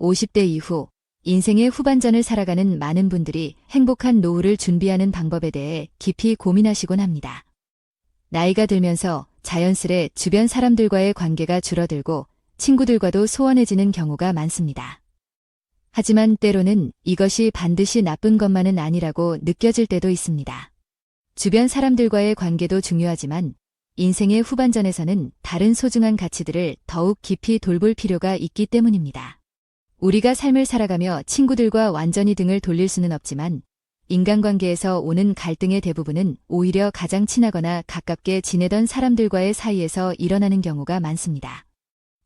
50대 이후 인생의 후반전을 살아가는 많은 분들이 행복한 노후를 준비하는 방법에 대해 깊이 고민하시곤 합니다. 나이가 들면서 자연스레 주변 사람들과의 관계가 줄어들고 친구들과도 소원해지는 경우가 많습니다. 하지만 때로는 이것이 반드시 나쁜 것만은 아니라고 느껴질 때도 있습니다. 주변 사람들과의 관계도 중요하지만 인생의 후반전에서는 다른 소중한 가치들을 더욱 깊이 돌볼 필요가 있기 때문입니다. 우리가 삶을 살아가며 친구들과 완전히 등을 돌릴 수는 없지만 인간관계에서 오는 갈등의 대부분은 오히려 가장 친하거나 가깝게 지내던 사람들과의 사이에서 일어나는 경우가 많습니다.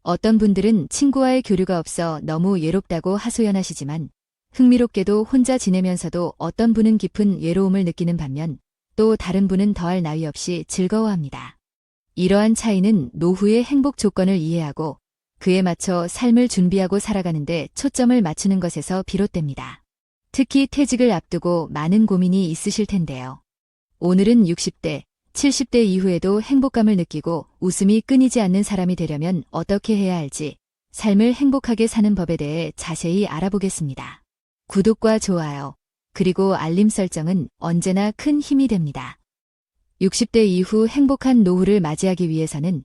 어떤 분들은 친구와의 교류가 없어 너무 외롭다고 하소연하시지만 흥미롭게도 혼자 지내면서도 어떤 분은 깊은 외로움을 느끼는 반면 또 다른 분은 더할 나위 없이 즐거워합니다. 이러한 차이는 노후의 행복 조건을 이해하고 그에 맞춰 삶을 준비하고 살아가는데 초점을 맞추는 것에서 비롯됩니다. 특히 퇴직을 앞두고 많은 고민이 있으실 텐데요. 오늘은 60대, 70대 이후에도 행복감을 느끼고 웃음이 끊이지 않는 사람이 되려면 어떻게 해야 할지, 삶을 행복하게 사는 법에 대해 자세히 알아보겠습니다. 구독과 좋아요, 그리고 알림 설정은 언제나 큰 힘이 됩니다. 60대 이후 행복한 노후를 맞이하기 위해서는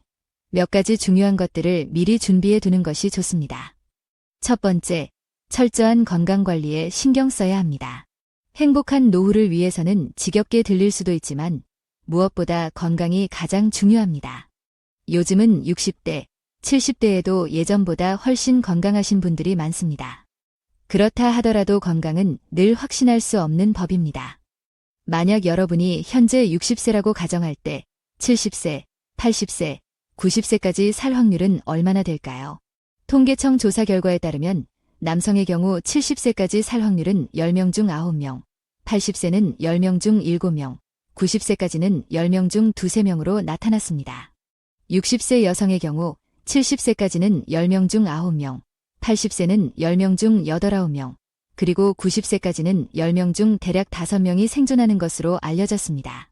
몇 가지 중요한 것들을 미리 준비해 두는 것이 좋습니다. 첫 번째, 철저한 건강관리에 신경 써야 합니다. 행복한 노후를 위해서는 지겹게 들릴 수도 있지만 무엇보다 건강이 가장 중요합니다. 요즘은 60대, 70대에도 예전보다 훨씬 건강하신 분들이 많습니다. 그렇다 하더라도 건강은 늘 확신할 수 없는 법입니다. 만약 여러분이 현재 60세라고 가정할 때 70세, 80세, 90세까지 살 확률은 얼마나 될까요? 통계청 조사 결과에 따르면 남성의 경우 70세까지 살 확률은 10명 중 9명, 80세는 10명 중 7명, 90세까지는 10명 중 2~3명으로 나타났습니다. 60세 여성의 경우 70세까지는 10명 중 9명, 80세는 10명 중 8~9명, 그리고 90세까지는 10명 중 대략 5명이 생존하는 것으로 알려졌습니다.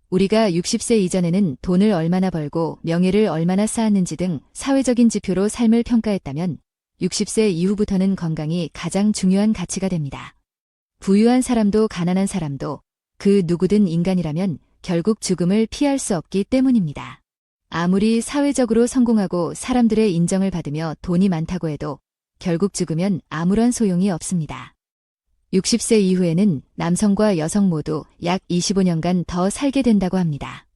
우리가 60세 이전에는 돈을 얼마나 벌고 명예를 얼마나 쌓았는지 등 사회적인 지표로 삶을 평가했다면 60세 이후부터는 건강이 가장 중요한 가치가 됩니다. 부유한 사람도 가난한 사람도 그 누구든 인간이라면 결국 죽음을 피할 수 없기 때문입니다. 아무리 사회적으로 성공하고 사람들의 인정을 받으며 돈이 많다고 해도 결국 죽으면 아무런 소용이 없습니다. 60세 이후에는 남성과 여성 모두 약 25년간 더 살게 된다고 합니다.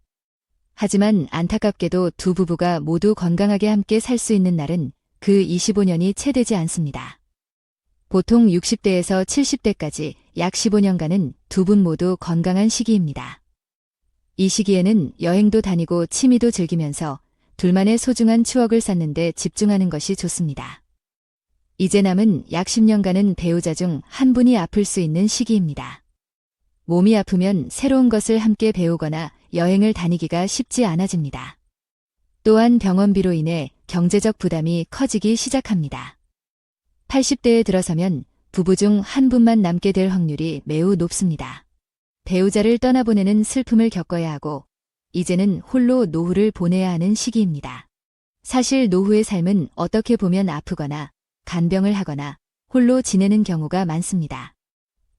하지만 안타깝게도 두 부부가 모두 건강하게 함께 살 수 있는 날은 그 25년이 채 되지 않습니다. 보통 60대에서 70대까지 약 15년간은 두 분 모두 건강한 시기입니다. 이 시기에는 여행도 다니고 취미도 즐기면서 둘만의 소중한 추억을 쌓는 데 집중하는 것이 좋습니다. 이제 남은 약 10년간은 배우자 중 한 분이 아플 수 있는 시기입니다. 몸이 아프면 새로운 것을 함께 배우거나 여행을 다니기가 쉽지 않아집니다. 또한 병원비로 인해 경제적 부담이 커지기 시작합니다. 80대에 들어서면 부부 중 한 분만 남게 될 확률이 매우 높습니다. 배우자를 떠나보내는 슬픔을 겪어야 하고 이제는 홀로 노후를 보내야 하는 시기입니다. 사실 노후의 삶은 어떻게 보면 아프거나 간병을 하거나 홀로 지내는 경우가 많습니다.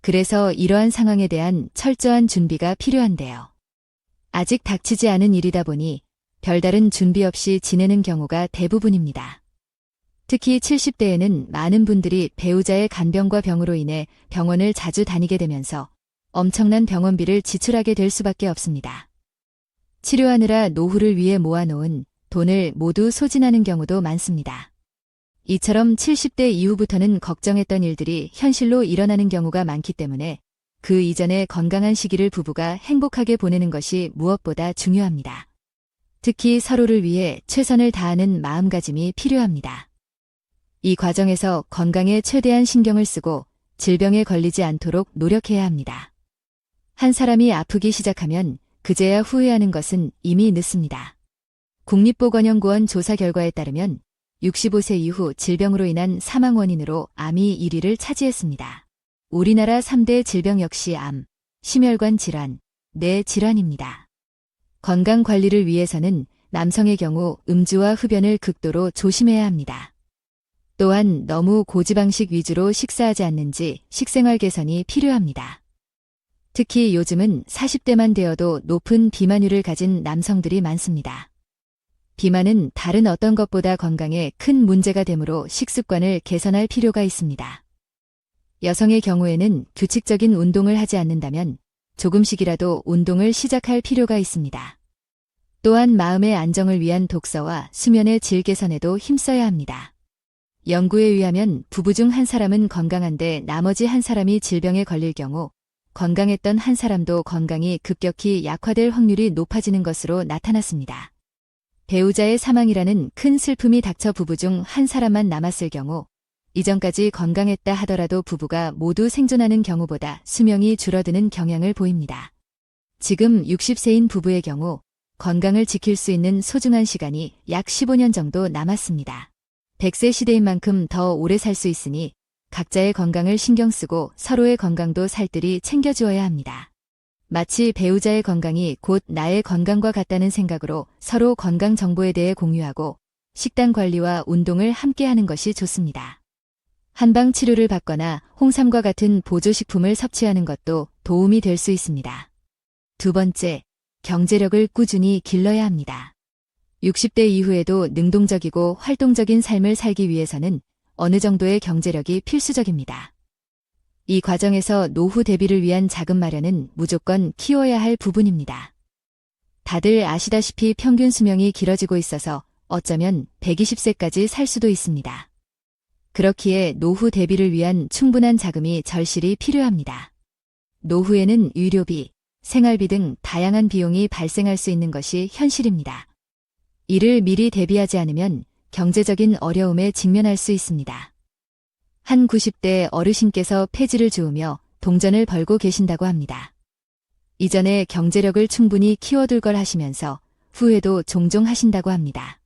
그래서 이러한 상황에 대한 철저한 준비가 필요한데요. 아직 닥치지 않은 일이다 보니 별다른 준비 없이 지내는 경우가 대부분입니다. 특히 70대에는 많은 분들이 배우자의 간병과 병으로 인해 병원을 자주 다니게 되면서 엄청난 병원비를 지출하게 될 수밖에 없습니다. 치료하느라 노후를 위해 모아놓은 돈을 모두 소진하는 경우도 많습니다. 이처럼 70대 이후부터는 걱정했던 일들이 현실로 일어나는 경우가 많기 때문에 그 이전에 건강한 시기를 부부가 행복하게 보내는 것이 무엇보다 중요합니다. 특히 서로를 위해 최선을 다하는 마음가짐이 필요합니다. 이 과정에서 건강에 최대한 신경을 쓰고 질병에 걸리지 않도록 노력해야 합니다. 한 사람이 아프기 시작하면 그제야 후회하는 것은 이미 늦습니다. 국립보건연구원 조사 결과에 따르면 65세 이후 질병으로 인한 사망 원인으로 암이 1위를 차지했습니다. 우리나라 3대 질병 역시 암, 심혈관 질환, 뇌 질환입니다. 건강 관리를 위해서는 남성의 경우 음주와 흡연을 극도로 조심해야 합니다. 또한 너무 고지방식 위주로 식사하지 않는지 식생활 개선이 필요합니다. 특히 요즘은 40대만 되어도 높은 비만율을 가진 남성들이 많습니다. 비만은 다른 어떤 것보다 건강에 큰 문제가 되므로 식습관을 개선할 필요가 있습니다. 여성의 경우에는 규칙적인 운동을 하지 않는다면 조금씩이라도 운동을 시작할 필요가 있습니다. 또한 마음의 안정을 위한 독서와 수면의 질 개선에도 힘써야 합니다. 연구에 의하면 부부 중 한 사람은 건강한데 나머지 한 사람이 질병에 걸릴 경우 건강했던 한 사람도 건강이 급격히 약화될 확률이 높아지는 것으로 나타났습니다. 배우자의 사망이라는 큰 슬픔이 닥쳐 부부 중 한 사람만 남았을 경우 이전까지 건강했다 하더라도 부부가 모두 생존하는 경우보다 수명이 줄어드는 경향을 보입니다. 지금 60세인 부부의 경우 건강을 지킬 수 있는 소중한 시간이 약 15년 정도 남았습니다. 100세 시대인 만큼 더 오래 살 수 있으니 각자의 건강을 신경 쓰고 서로의 건강도 살뜰히 챙겨주어야 합니다. 마치 배우자의 건강이 곧 나의 건강과 같다는 생각으로 서로 건강 정보에 대해 공유하고 식단 관리와 운동을 함께 하는 것이 좋습니다. 한방 치료를 받거나 홍삼과 같은 보조식품을 섭취하는 것도 도움이 될 수 있습니다. 두 번째, 경제력을 꾸준히 길러야 합니다. 60대 이후에도 능동적이고 활동적인 삶을 살기 위해서는 어느 정도의 경제력이 필수적입니다. 이 과정에서 노후 대비를 위한 자금 마련은 무조건 키워야 할 부분입니다. 다들 아시다시피 평균 수명이 길어지고 있어서 어쩌면 120세까지 살 수도 있습니다. 그렇기에 노후 대비를 위한 충분한 자금이 절실히 필요합니다. 노후에는 의료비, 생활비 등 다양한 비용이 발생할 수 있는 것이 현실입니다. 이를 미리 대비하지 않으면 경제적인 어려움에 직면할 수 있습니다. 한 90대 어르신께서 폐지를 주우며 동전을 벌고 계신다고 합니다. 이전에 경제력을 충분히 키워둘 걸 하시면서 후회도 종종 하신다고 합니다.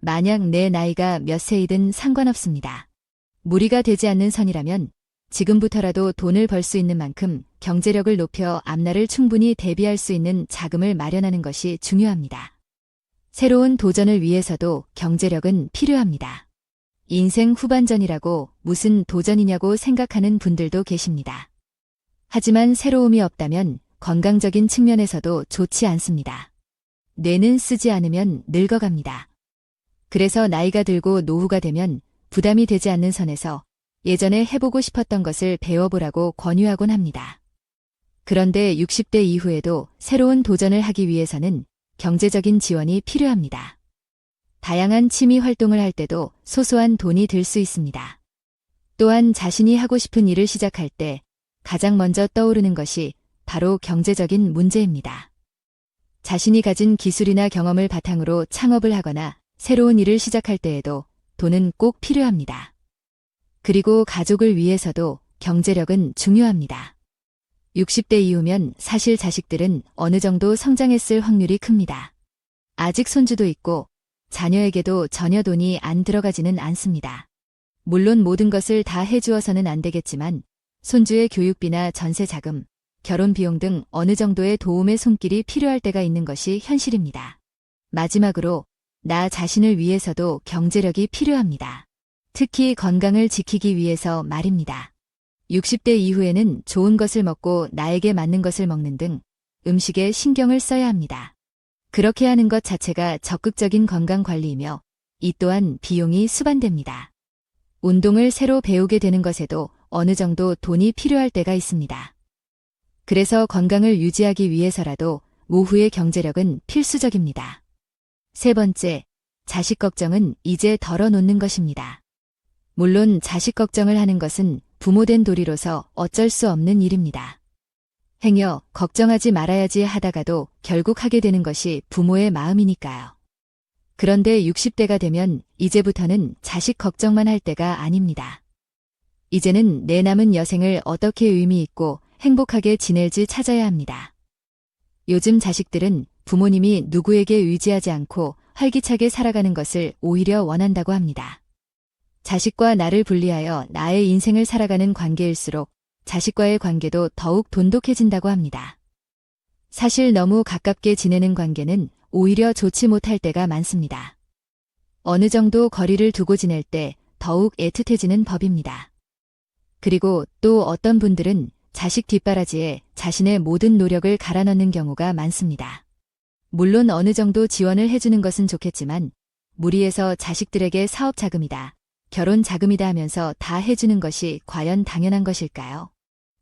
만약 내 나이가 몇 세이든 상관없습니다. 무리가 되지 않는 선이라면 지금부터라도 돈을 벌 수 있는 만큼 경제력을 높여 앞날을 충분히 대비할 수 있는 자금을 마련하는 것이 중요합니다. 새로운 도전을 위해서도 경제력은 필요합니다. 인생 후반전이라고 무슨 도전이냐고 생각하는 분들도 계십니다. 하지만 새로움이 없다면 건강적인 측면에서도 좋지 않습니다. 뇌는 쓰지 않으면 늙어갑니다. 그래서 나이가 들고 노후가 되면 부담이 되지 않는 선에서 예전에 해보고 싶었던 것을 배워보라고 권유하곤 합니다. 그런데 60대 이후에도 새로운 도전을 하기 위해서는 경제적인 지원이 필요합니다. 다양한 취미 활동을 할 때도 소소한 돈이 들 수 있습니다. 또한 자신이 하고 싶은 일을 시작할 때 가장 먼저 떠오르는 것이 바로 경제적인 문제입니다. 자신이 가진 기술이나 경험을 바탕으로 창업을 하거나 새로운 일을 시작할 때에도 돈은 꼭 필요합니다. 그리고 가족을 위해서도 경제력은 중요합니다. 60대 이후면 사실 자식들은 어느 정도 성장했을 확률이 큽니다. 아직 손주도 있고 자녀에게도 전혀 돈이 안 들어가지는 않습니다. 물론 모든 것을 다 해주어서는 안 되겠지만 손주의 교육비나 전세 자금, 결혼 비용 등 어느 정도의 도움의 손길이 필요할 때가 있는 것이 현실입니다. 마지막으로 나 자신을 위해서도 경제력이 필요합니다. 특히 건강을 지키기 위해서 말입니다. 60대 이후에는 좋은 것을 먹고 나에게 맞는 것을 먹는 등 음식에 신경을 써야 합니다. 그렇게 하는 것 자체가 적극적인 건강관리이며 이 또한 비용이 수반됩니다. 운동을 새로 배우게 되는 것에도 어느 정도 돈이 필요할 때가 있습니다. 그래서 건강을 유지하기 위해서라도 노후의 경제력은 필수적입니다. 세 번째, 자식 걱정은 이제 덜어놓는 것입니다. 물론 자식 걱정을 하는 것은 부모된 도리로서 어쩔 수 없는 일입니다. 행여 걱정하지 말아야지 하다가도 결국 하게 되는 것이 부모의 마음이니까요. 그런데 60대가 되면 이제부터는 자식 걱정만 할 때가 아닙니다. 이제는 내 남은 여생을 어떻게 의미 있고 행복하게 지낼지 찾아야 합니다. 요즘 자식들은 부모님이 누구에게 의지하지 않고 활기차게 살아가는 것을 오히려 원한다고 합니다. 자식과 나를 분리하여 나의 인생을 살아가는 관계일수록 자식과의 관계도 더욱 돈독해진다고 합니다. 사실 너무 가깝게 지내는 관계는 오히려 좋지 못할 때가 많습니다. 어느 정도 거리를 두고 지낼 때 더욱 애틋해지는 법입니다. 그리고 또 어떤 분들은 자식 뒷바라지에 자신의 모든 노력을 갈아넣는 경우가 많습니다. 물론 어느 정도 지원을 해주는 것은 좋겠지만 무리해서 자식들에게 사업 자금이다, 결혼 자금이다 하면서 다 해주는 것이 과연 당연한 것일까요?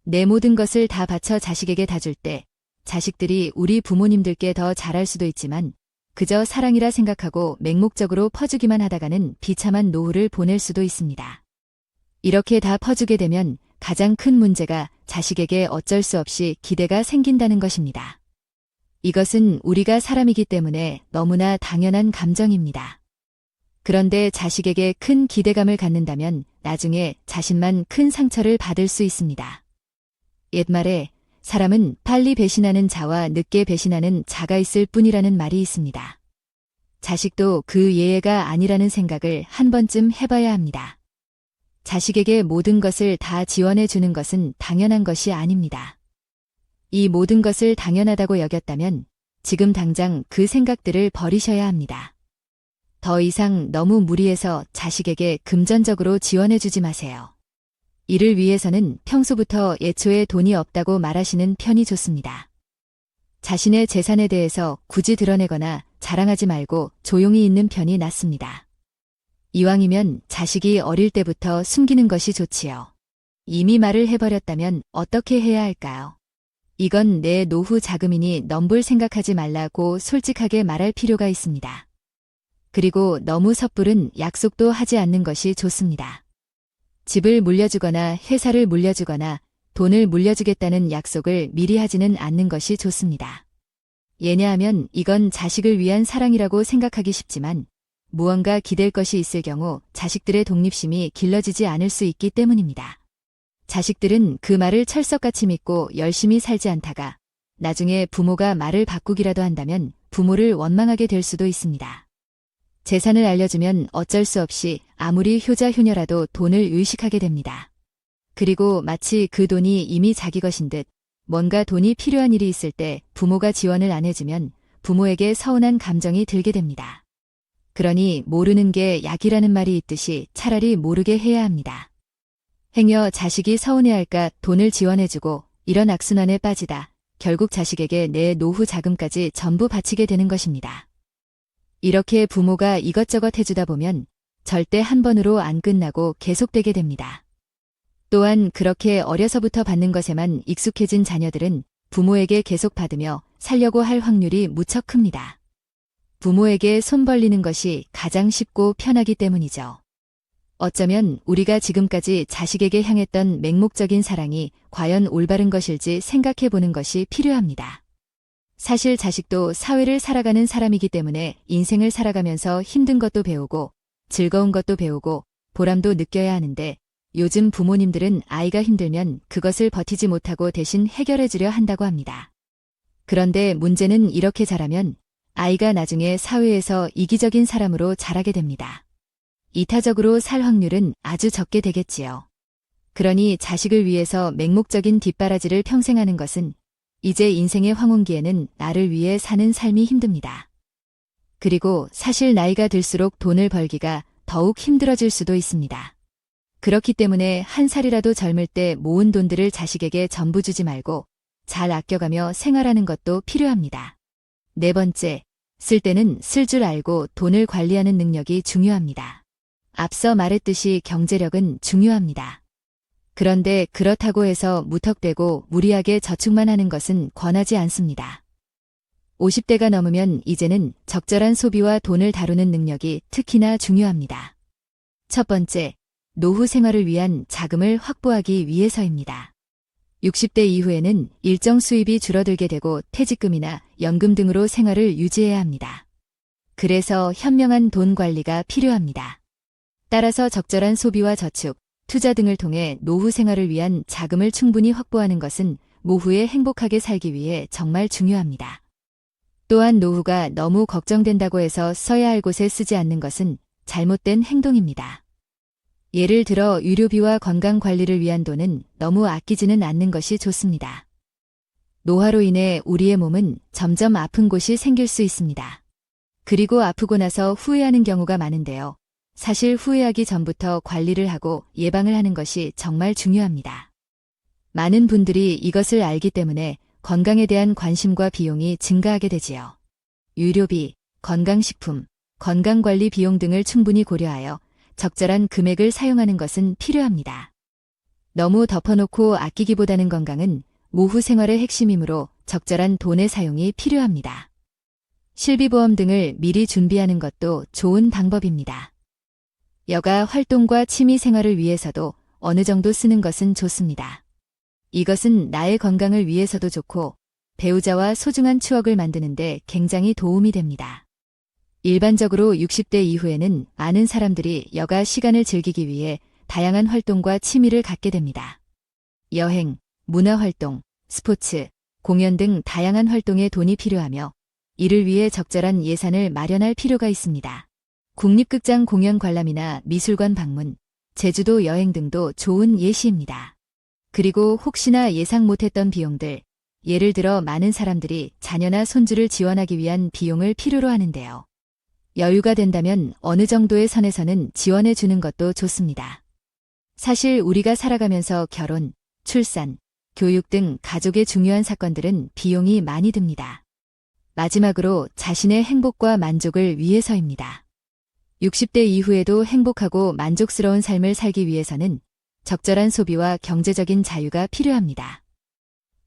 내 모든 것을 다 바쳐 자식에게 다 줄 때 자식들이 우리 부모님들께 더 잘할 수도 있지만 그저 사랑이라 생각하고 맹목적으로 퍼주기만 하다가는 비참한 노후를 보낼 수도 있습니다. 이렇게 다 퍼주게 되면 가장 큰 문제가 자식에게 어쩔 수 없이 기대가 생긴다는 것입니다. 이것은 우리가 사람이기 때문에 너무나 당연한 감정입니다. 그런데 자식에게 큰 기대감을 갖는다면 나중에 자신만 큰 상처를 받을 수 있습니다. 옛말에 사람은 빨리 배신하는 자와 늦게 배신하는 자가 있을 뿐이라는 말이 있습니다. 자식도 그 예외가 아니라는 생각을 한 번쯤 해봐야 합니다. 자식에게 모든 것을 다 지원해 주는 것은 당연한 것이 아닙니다. 이 모든 것을 당연하다고 여겼다면 지금 당장 그 생각들을 버리셔야 합니다. 더 이상 너무 무리해서 자식에게 금전적으로 지원해 주지 마세요. 이를 위해서는 평소부터 애초에 돈이 없다고 말하시는 편이 좋습니다. 자신의 재산에 대해서 굳이 드러내거나 자랑하지 말고 조용히 있는 편이 낫습니다. 이왕이면 자식이 어릴 때부터 숨기는 것이 좋지요. 이미 말을 해버렸다면 어떻게 해야 할까요? 이건 내 노후 자금이니 넘볼 생각하지 말라고 솔직하게 말할 필요가 있습니다. 그리고 너무 섣부른 약속도 하지 않는 것이 좋습니다. 집을 물려주거나 회사를 물려주거나 돈을 물려주겠다는 약속을 미리 하지는 않는 것이 좋습니다. 왜냐하면 이건 자식을 위한 사랑이라고 생각하기 쉽지만 무언가 기댈 것이 있을 경우 자식들의 독립심이 길러지지 않을 수 있기 때문입니다. 자식들은 그 말을 철석같이 믿고 열심히 살지 않다가 나중에 부모가 말을 바꾸기라도 한다면 부모를 원망하게 될 수도 있습니다. 재산을 알려주면 어쩔 수 없이 아무리 효자 효녀라도 돈을 의식하게 됩니다. 그리고 마치 그 돈이 이미 자기 것인 듯 뭔가 돈이 필요한 일이 있을 때 부모가 지원을 안 해주면 부모에게 서운한 감정이 들게 됩니다. 그러니 모르는 게 약이라는 말이 있듯이 차라리 모르게 해야 합니다. 행여 자식이 서운해할까 돈을 지원해주고 이런 악순환에 빠지다 결국 자식에게 내 노후 자금까지 전부 바치게 되는 것입니다. 이렇게 부모가 이것저것 해주다 보면 절대 한 번으로 안 끝나고 계속되게 됩니다. 또한 그렇게 어려서부터 받는 것에만 익숙해진 자녀들은 부모에게 계속 받으며 살려고 할 확률이 무척 큽니다. 부모에게 손 벌리는 것이 가장 쉽고 편하기 때문이죠. 어쩌면 우리가 지금까지 자식에게 향했던 맹목적인 사랑이 과연 올바른 것일지 생각해 보는 것이 필요합니다. 사실 자식도 사회를 살아가는 사람이기 때문에 인생을 살아가면서 힘든 것도 배우고 즐거운 것도 배우고 보람도 느껴야 하는데 요즘 부모님들은 아이가 힘들면 그것을 버티지 못하고 대신 해결해 주려 한다고 합니다. 그런데 문제는 이렇게 자라면 아이가 나중에 사회에서 이기적인 사람으로 자라게 됩니다. 이타적으로 살 확률은 아주 적게 되겠지요. 그러니 자식을 위해서 맹목적인 뒷바라지를 평생 하는 것은 이제 인생의 황혼기에는 나를 위해 사는 삶이 힘듭니다. 그리고 사실 나이가 들수록 돈을 벌기가 더욱 힘들어질 수도 있습니다. 그렇기 때문에 한 살이라도 젊을 때 모은 돈들을 자식에게 전부 주지 말고 잘 아껴가며 생활하는 것도 필요합니다. 네 번째, 쓸 때는 쓸 줄 알고 돈을 관리하는 능력이 중요합니다. 앞서 말했듯이 경제력은 중요합니다. 그런데 그렇다고 해서 무턱대고 무리하게 저축만 하는 것은 권하지 않습니다. 50대가 넘으면 이제는 적절한 소비와 돈을 다루는 능력이 특히나 중요합니다. 첫 번째, 노후 생활을 위한 자금을 확보하기 위해서입니다. 60대 이후에는 일정 수입이 줄어들게 되고 퇴직금이나 연금 등으로 생활을 유지해야 합니다. 그래서 현명한 돈 관리가 필요합니다. 따라서 적절한 소비와 저축, 투자 등을 통해 노후 생활을 위한 자금을 충분히 확보하는 것은 노후에 행복하게 살기 위해 정말 중요합니다. 또한 노후가 너무 걱정된다고 해서 써야 할 곳에 쓰지 않는 것은 잘못된 행동입니다. 예를 들어 유료비와 건강관리를 위한 돈은 너무 아끼지는 않는 것이 좋습니다. 노화로 인해 우리의 몸은 점점 아픈 곳이 생길 수 있습니다. 그리고 아프고 나서 후회하는 경우가 많은데요. 사실 후회하기 전부터 관리를 하고 예방을 하는 것이 정말 중요합니다. 많은 분들이 이것을 알기 때문에 건강에 대한 관심과 비용이 증가하게 되지요. 유료비, 건강식품, 건강관리 비용 등을 충분히 고려하여 적절한 금액을 사용하는 것은 필요합니다. 너무 덮어놓고 아끼기보다는 건강은 노후 생활의 핵심이므로 적절한 돈의 사용이 필요합니다. 실비보험 등을 미리 준비하는 것도 좋은 방법입니다. 여가 활동과 취미 생활을 위해서도 어느 정도 쓰는 것은 좋습니다. 이것은 나의 건강을 위해서도 좋고 배우자와 소중한 추억을 만드는데 굉장히 도움이 됩니다. 일반적으로 60대 이후에는 많은 사람들이 여가 시간을 즐기기 위해 다양한 활동과 취미를 갖게 됩니다. 여행, 문화활동, 스포츠, 공연 등 다양한 활동에 돈이 필요하며 이를 위해 적절한 예산을 마련할 필요가 있습니다. 국립극장 공연 관람이나 미술관 방문, 제주도 여행 등도 좋은 예시입니다. 그리고 혹시나 예상 못했던 비용들, 예를 들어 많은 사람들이 자녀나 손주를 지원하기 위한 비용을 필요로 하는데요. 여유가 된다면 어느 정도의 선에서는 지원해 주는 것도 좋습니다. 사실 우리가 살아가면서 결혼, 출산, 교육 등 가족의 중요한 사건들은 비용이 많이 듭니다. 마지막으로 자신의 행복과 만족을 위해서입니다. 60대 이후에도 행복하고 만족스러운 삶을 살기 위해서는 적절한 소비와 경제적인 자유가 필요합니다.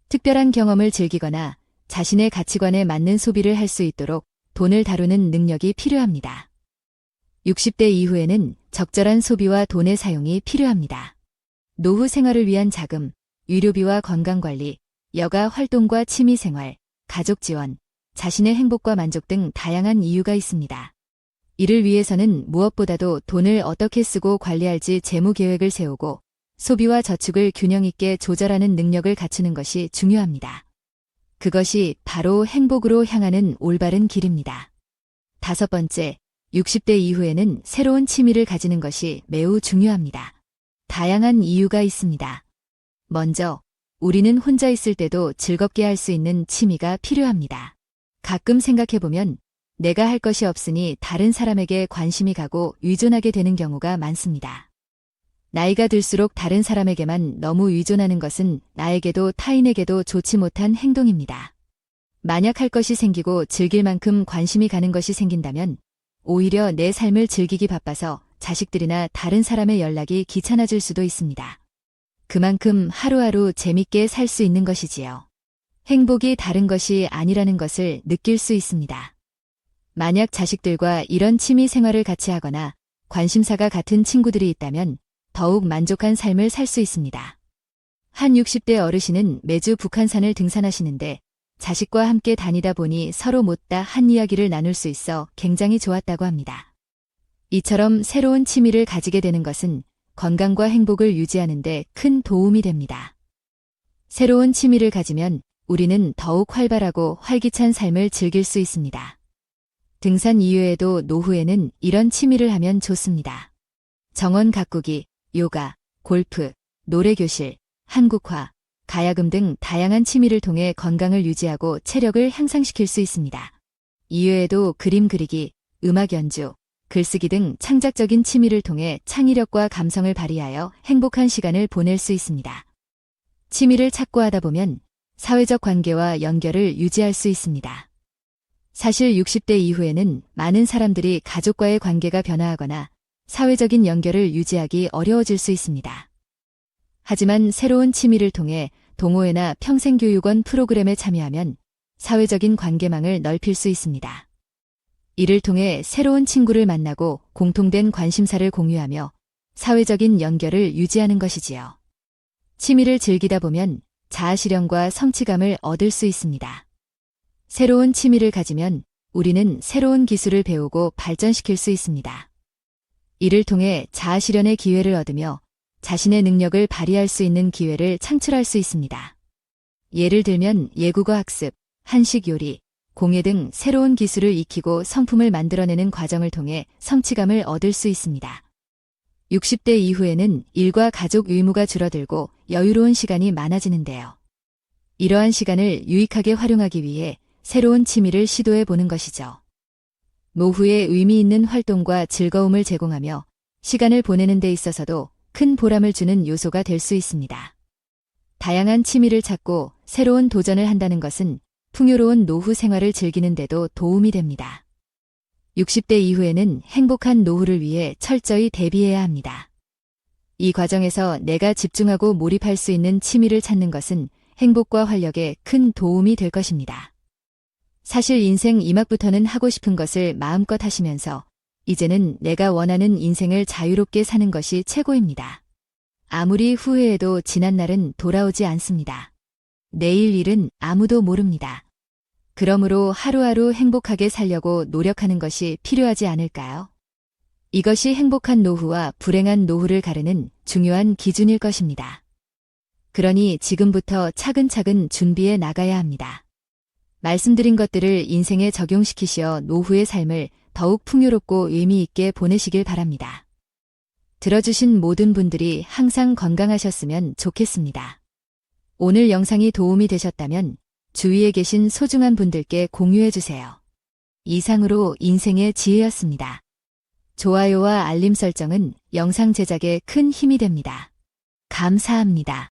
특별한 경험을 즐기거나 자신의 가치관에 맞는 소비를 할 수 있도록 돈을 다루는 능력이 필요합니다. 60대 이후에는 적절한 소비와 돈의 사용이 필요합니다. 노후 생활을 위한 자금, 유료비와 건강관리, 여가 활동과 취미생활, 가족 지원, 자신의 행복과 만족 등 다양한 이유가 있습니다. 이를 위해서는 무엇보다도 돈을 어떻게 쓰고 관리할지 재무 계획을 세우고 소비와 저축을 균형 있게 조절하는 능력을 갖추는 것이 중요합니다. 그것이 바로 행복으로 향하는 올바른 길입니다. 5번째, 60대 이후에는 새로운 취미를 가지는 것이 매우 중요합니다. 다양한 이유가 있습니다. 먼저, 우리는 혼자 있을 때도 즐겁게 할 수 있는 취미가 필요합니다. 가끔 생각해보면 내가 할 것이 없으니 다른 사람에게 관심이 가고 의존하게 되는 경우가 많습니다. 나이가 들수록 다른 사람에게만 너무 의존하는 것은 나에게도 타인에게도 좋지 못한 행동입니다. 만약 할 것이 생기고 즐길 만큼 관심이 가는 것이 생긴다면 오히려 내 삶을 즐기기 바빠서 자식들이나 다른 사람의 연락이 귀찮아질 수도 있습니다. 그만큼 하루하루 재밌게 살 수 있는 것이지요. 행복이 다른 것이 아니라는 것을 느낄 수 있습니다. 만약 자식들과 이런 취미 생활을 같이 하거나 관심사가 같은 친구들이 있다면 더욱 만족한 삶을 살 수 있습니다. 한 60대 어르신은 매주 북한산을 등산하시는데 자식과 함께 다니다 보니 서로 못다 한 이야기를 나눌 수 있어 굉장히 좋았다고 합니다. 이처럼 새로운 취미를 가지게 되는 것은 건강과 행복을 유지하는 데 큰 도움이 됩니다. 새로운 취미를 가지면 우리는 더욱 활발하고 활기찬 삶을 즐길 수 있습니다. 등산 이외에도 노후에는 이런 취미를 하면 좋습니다. 정원 가꾸기, 요가, 골프, 노래교실, 한국화, 가야금 등 다양한 취미를 통해 건강을 유지하고 체력을 향상시킬 수 있습니다. 이외에도 그림 그리기, 음악 연주, 글쓰기 등 창작적인 취미를 통해 창의력과 감성을 발휘하여 행복한 시간을 보낼 수 있습니다. 취미를 찾고 하다 보면 사회적 관계와 연결을 유지할 수 있습니다. 사실 60대 이후에는 많은 사람들이 가족과의 관계가 변화하거나 사회적인 연결을 유지하기 어려워질 수 있습니다. 하지만 새로운 취미를 통해 동호회나 평생교육원 프로그램에 참여하면 사회적인 관계망을 넓힐 수 있습니다. 이를 통해 새로운 친구를 만나고 공통된 관심사를 공유하며 사회적인 연결을 유지하는 것이지요. 취미를 즐기다 보면 자아실현과 성취감을 얻을 수 있습니다. 새로운 취미를 가지면 우리는 새로운 기술을 배우고 발전시킬 수 있습니다. 이를 통해 자아실현의 기회를 얻으며 자신의 능력을 발휘할 수 있는 기회를 창출할 수 있습니다. 예를 들면 예국어 학습, 한식 요리, 공예 등 새로운 기술을 익히고 성품을 만들어내는 과정을 통해 성취감을 얻을 수 있습니다. 60대 이후에는 일과 가족 의무가 줄어들고 여유로운 시간이 많아지는데요. 이러한 시간을 유익하게 활용하기 위해 새로운 취미를 시도해 보는 것이죠. 노후에 의미 있는 활동과 즐거움을 제공하며 시간을 보내는 데 있어서도 큰 보람을 주는 요소가 될 수 있습니다. 다양한 취미를 찾고 새로운 도전을 한다는 것은 풍요로운 노후 생활을 즐기는 데도 도움이 됩니다. 60대 이후에는 행복한 노후를 위해 철저히 대비해야 합니다. 이 과정에서 내가 집중하고 몰입할 수 있는 취미를 찾는 것은 행복과 활력에 큰 도움이 될 것입니다. 사실 인생 이막부터는 하고 싶은 것을 마음껏 하시면서 이제는 내가 원하는 인생을 자유롭게 사는 것이 최고입니다. 아무리 후회해도 지난 날은 돌아오지 않습니다. 내일 일은 아무도 모릅니다. 그러므로 하루하루 행복하게 살려고 노력하는 것이 필요하지 않을까요? 이것이 행복한 노후와 불행한 노후를 가르는 중요한 기준일 것입니다. 그러니 지금부터 차근차근 준비해 나가야 합니다. 말씀드린 것들을 인생에 적용시키시어 노후의 삶을 더욱 풍요롭고 의미 있게 보내시길 바랍니다. 들어주신 모든 분들이 항상 건강하셨으면 좋겠습니다. 오늘 영상이 도움이 되셨다면 주위에 계신 소중한 분들께 공유해주세요. 이상으로 인생의 지혜였습니다. 좋아요와 알림 설정은 영상 제작에 큰 힘이 됩니다. 감사합니다.